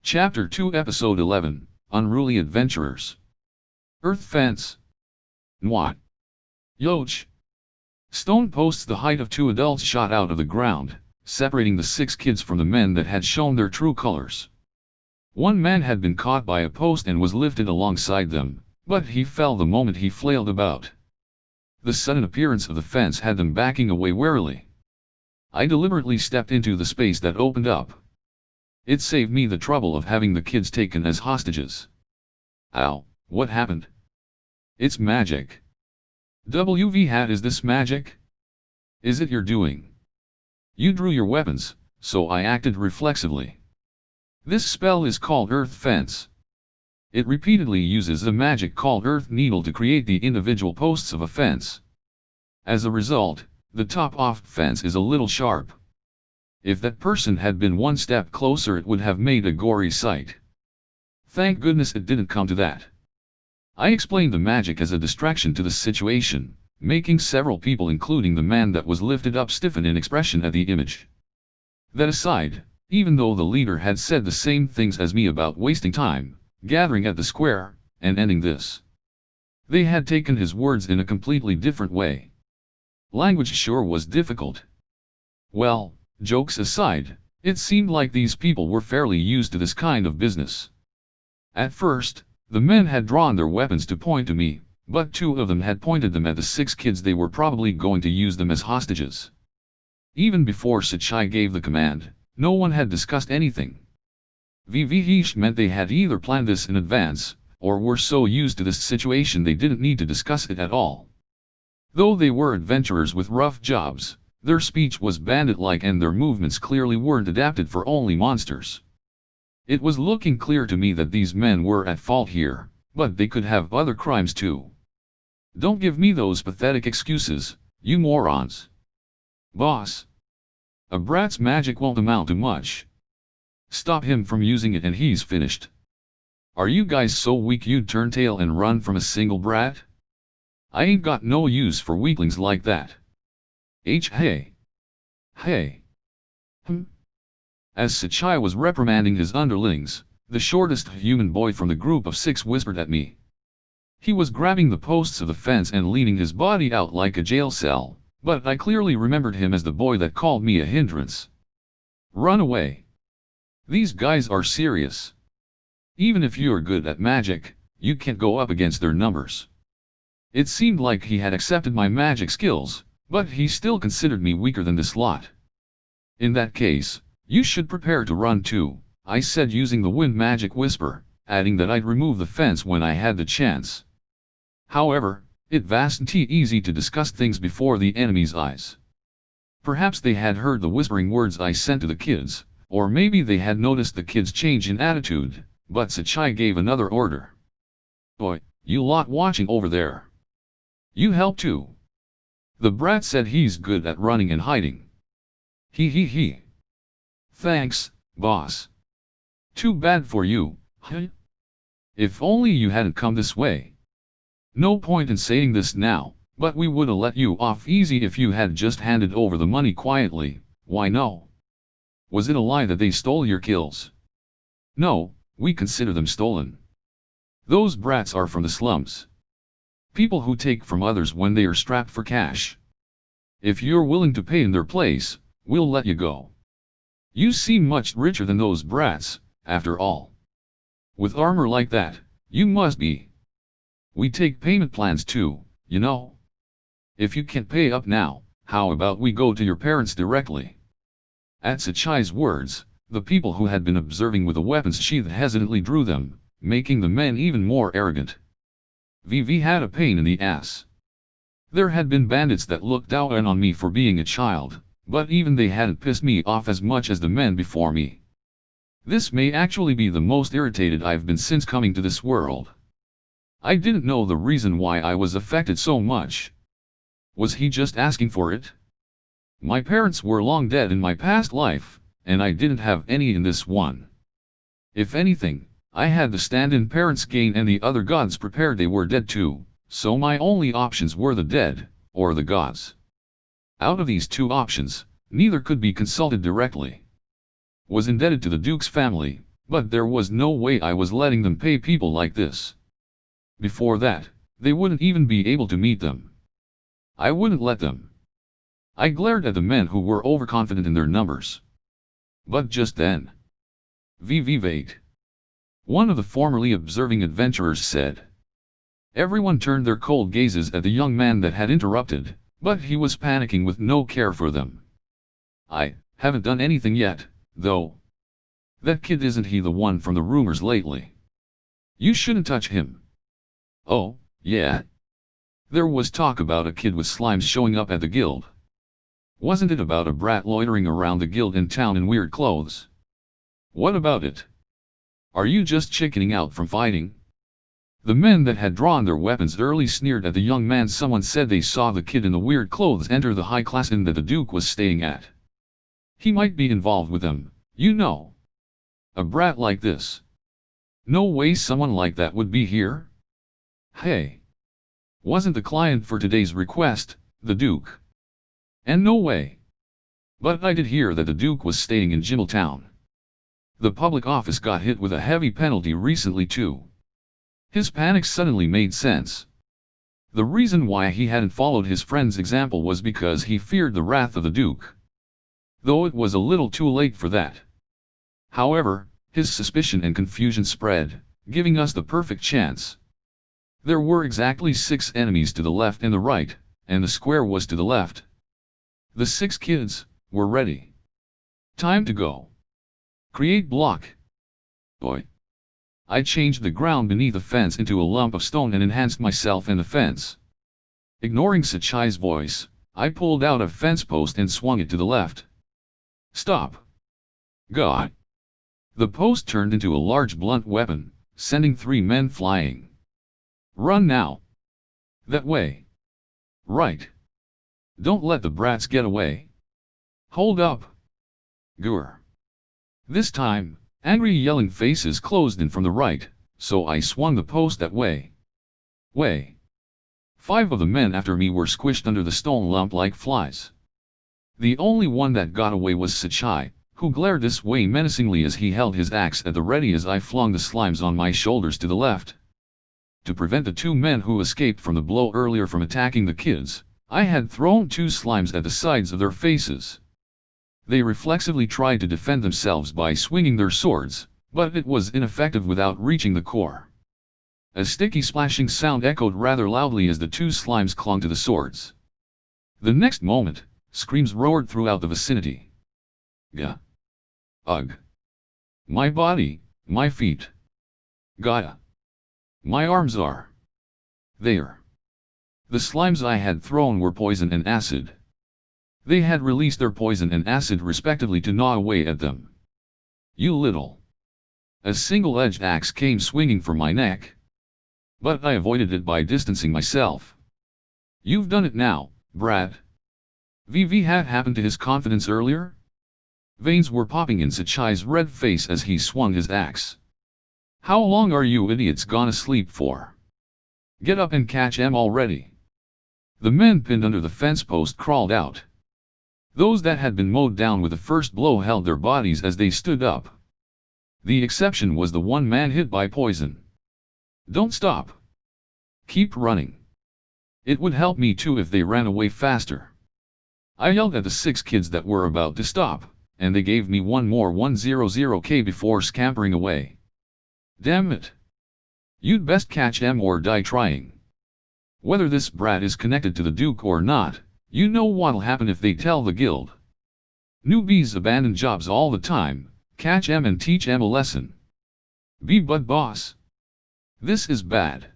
Chapter 2 Episode 11, Unruly Adventurers. Earth Fence. Nwat. Yoch. Stone posts the height of two adults shot out of the ground, separating the 6 kids from the men that had shown their true colors. One man had been caught by a post and was lifted alongside them, but he fell the moment he flailed about. The sudden appearance of the fence had them backing away warily. I deliberately stepped into the space that opened up. It saved me the trouble of having the kids taken as hostages. Ow, what happened? It's magic. WV hat, is this magic? Is it your doing? You drew your weapons, so I acted reflexively. This spell is called Earth Fence. It repeatedly uses a magic called Earth Needle to create the individual posts of a fence. As a result, the top off fence is a little sharp. If that person had been one step closer, it would have made a gory sight. Thank goodness it didn't come to that. I explained the magic as a distraction to the situation, making several people, including the man that was lifted up, stiffen in expression at the image. That aside, even though the leader had said the same things as me about wasting time, gathering at the square, and ending this, they had taken his words in a completely different way. Language sure was difficult. Well, jokes aside, it seemed like these people were fairly used to this kind of business. At first, the men had drawn their weapons to point to me, but 2 of them had pointed them at the 6 kids. They were probably going to use them as hostages. Even before Sachai gave the command, no one had discussed anything. VVH meant they had either planned this in advance, or were so used to this situation they didn't need to discuss it at all. Though they were adventurers with rough jobs, their speech was bandit-like and their movements clearly weren't adapted for only monsters. It was looking clear to me that these men were at fault here, but they could have other crimes too. Don't give me those pathetic excuses, you morons. Boss. A brat's magic won't amount to much. Stop him from using it and he's finished. Are you guys so weak you'd turn tail and run from a single brat? I ain't got no use for weaklings like that. Hey. Hey. As Sachai was reprimanding his underlings, the shortest human boy from the group of 6 whispered at me. He was grabbing the posts of the fence and leaning his body out like a jail cell, but I clearly remembered him as the boy that called me a hindrance. Run away. These guys are serious. Even if you're good at magic, you can't go up against their numbers. It seemed like he had accepted my magic skills, but he still considered me weaker than this lot. In that case, you should prepare to run too, I said using the wind magic whisper, adding that I'd remove the fence when I had the chance. However, it wasn't easy to discuss things before the enemy's eyes. Perhaps they had heard the whispering words I sent to the kids, or maybe they had noticed the kids' change in attitude, but Sachai gave another order. Boy, you lot watching over there. You help too. The brat said he's good at running and hiding. He. Thanks, boss. Too bad for you, huh? If only you hadn't come this way. No point in saying this now, but we would've let you off easy if you had just handed over the money quietly. Why no? Was it a lie that they stole your kills? No, we consider them stolen. Those brats are from the slums. People who take from others when they are strapped for cash. If you're willing to pay in their place, we'll let you go. You seem much richer than those brats, after all. With armor like that, you must be. We take payment plans too, you know. If you can't pay up now, how about we go to your parents directly? At Sachai's words, the people who had been observing with the weapons sheathed hesitantly drew them, making the men even more arrogant. VV had a pain in the ass. There had been bandits that looked down on me for being a child, but even they hadn't pissed me off as much as the men before me. This may actually be the most irritated I've been since coming to this world. I didn't know the reason why I was affected so much. Was he just asking for it? My parents were long dead in my past life, and I didn't have any in this one. If anything, I had the stand-in parents gain and the other gods prepared. They were dead too, so my only options were the dead, or the gods. Out of these 2 options, neither could be consulted directly. Was indebted to the Duke's family, but there was no way I was letting them pay people like this. Before that, they wouldn't even be able to meet them. I wouldn't let them. I glared at the men who were overconfident in their numbers. But just then, wait. One of the formerly observing adventurers said. Everyone turned their cold gazes at the young man that had interrupted, but he was panicking with no care for them. I haven't done anything yet, though. That kid, isn't he the one from the rumors lately? You shouldn't touch him. Oh, yeah. There was talk about a kid with slimes showing up at the guild. Wasn't it about a brat loitering around the guild in town in weird clothes? What about it? Are you just chickening out from fighting? The men that had drawn their weapons early sneered at the young man. Someone said they saw the kid in the weird clothes enter the high-class inn that the Duke was staying at. He might be involved with them, you know. A brat like this. No way someone like that would be here. Hey. Wasn't the client for today's request, the Duke? And no way. But I did hear that the Duke was staying in Jimmeltown. The public office got hit with a heavy penalty recently too. His panic suddenly made sense. The reason why he hadn't followed his friend's example was because he feared the wrath of the Duke. Though it was a little too late for that. However, his suspicion and confusion spread, giving us the perfect chance. There were exactly 6 enemies to the left and the right, and the square was to the left. The 6 kids were ready. Time to go. Create block. Boy. I changed the ground beneath the fence into a lump of stone and enhanced myself and the fence. Ignoring Sachai's voice, I pulled out a fence post and swung it to the left. Stop. God. The post turned into a large blunt weapon, sending 3 men flying. Run now. That way. Right. Don't let the brats get away. Hold up. Gur. This time, angry yelling faces closed in from the right, so I swung the post that way. 5 of the men after me were squished under the stone lump like flies. The only one that got away was Sachai, who glared this way menacingly as he held his axe at the ready as I flung the slimes on my shoulders to the left. To prevent the 2 men who escaped from the blow earlier from attacking the kids, I had thrown 2 slimes at the sides of their faces. They reflexively tried to defend themselves by swinging their swords, but it was ineffective without reaching the core. A sticky splashing sound echoed rather loudly as the 2 slimes clung to the swords. The next moment, screams roared throughout the vicinity. Gah. Ugh. My body, my feet. Gaia. My arms are. There. The slimes I had thrown were poison and acid. They had released their poison and acid respectively to gnaw away at them. You little. A single-edged axe came swinging for my neck. But I avoided it by distancing myself. You've done it now, Brad. Had happened to his confidence earlier? Veins were popping in Sachai's red face as he swung his axe. How long are you idiots gonna sleep for? Get up and catch 'em already. The men pinned under the fence post crawled out. Those that had been mowed down with the first blow held their bodies as they stood up. The exception was the one man hit by poison. Don't stop. Keep running. It would help me too if they ran away faster. I yelled at the 6 kids that were about to stop, and they gave me one more 100k before scampering away. Damn it. You'd best catch 'em or die trying. Whether this brat is connected to the Duke or not, you know what'll happen if they tell the guild. Newbies abandon jobs all the time, catch 'em and teach 'em a lesson. Be but boss. This is bad.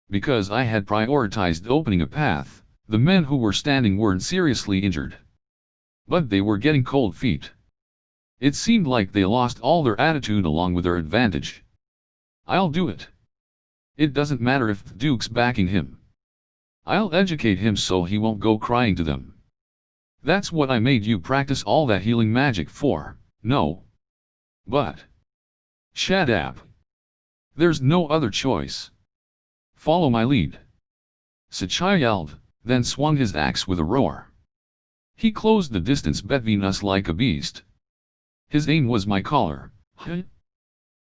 Because I had prioritized opening a path, the men who were standing weren't seriously injured. But they were getting cold feet. It seemed like they lost all their attitude along with their advantage. I'll do it. It doesn't matter if the Duke's backing him. I'll educate him so he won't go crying to them. That's what I made you practice all that healing magic for, no? But. Shut up. There's no other choice. Follow my lead. Sachai yelled, then swung his axe with a roar. He closed the distance between us like a beast. His aim was my collar.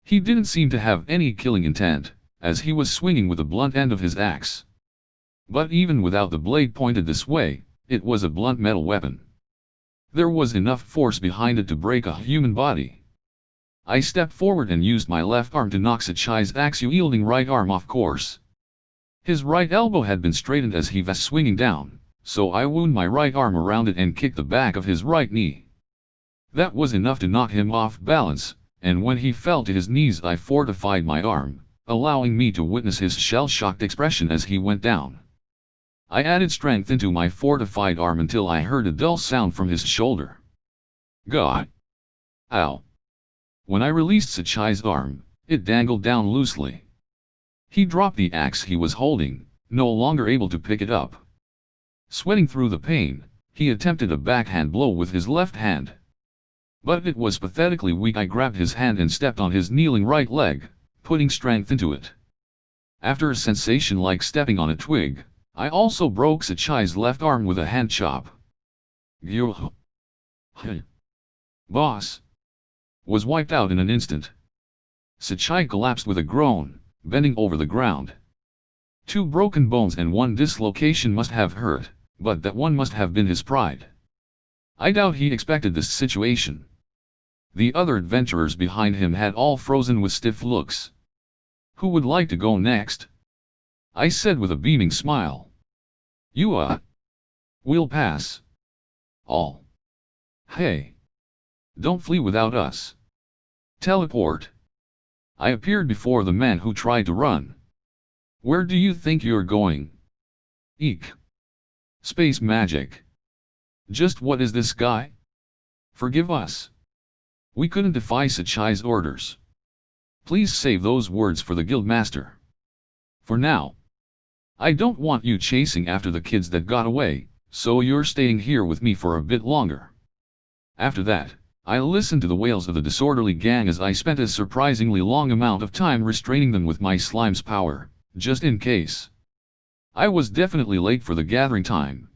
He didn't seem to have any killing intent, as he was swinging with the blunt end of his axe. But even without the blade pointed this way, it was a blunt metal weapon. There was enough force behind it to break a human body. I stepped forward and used my left arm to knock Sachai's axe-wielding right arm off course. His right elbow had been straightened as he was swinging down, so I wound my right arm around it and kicked the back of his right knee. That was enough to knock him off balance, and when he fell to his knees I fortified my arm, allowing me to witness his shell-shocked expression as he went down. I added strength into my fortified arm until I heard a dull sound from his shoulder. God! Ow! When I released Sachai's arm, it dangled down loosely. He dropped the axe he was holding, no longer able to pick it up. Sweating through the pain, he attempted a backhand blow with his left hand. But it was pathetically weak. I grabbed his hand and stepped on his kneeling right leg, putting strength into it. After a sensation like stepping on a twig, I also broke Sachai's left arm with a hand chop. Boss! Was wiped out in an instant. Sachai collapsed with a groan, bending over the ground. 2 broken bones and 1 dislocation must have hurt, but that one must have been his pride. I doubt he expected this situation. The other adventurers behind him had all frozen with stiff looks. Who would like to go next? I said with a beaming smile. You we'll pass. All. Hey. Don't flee without us. Teleport. I appeared before the man who tried to run. Where do you think you're going? Eek. Space magic. Just what is this guy? Forgive us. We couldn't defy Sachai's orders. Please save those words for the guildmaster. For now. I don't want you chasing after the kids that got away, so you're staying here with me for a bit longer. After that, I listened to the wails of the disorderly gang as I spent a surprisingly long amount of time restraining them with my slime's power, just in case. I was definitely late for the gathering time,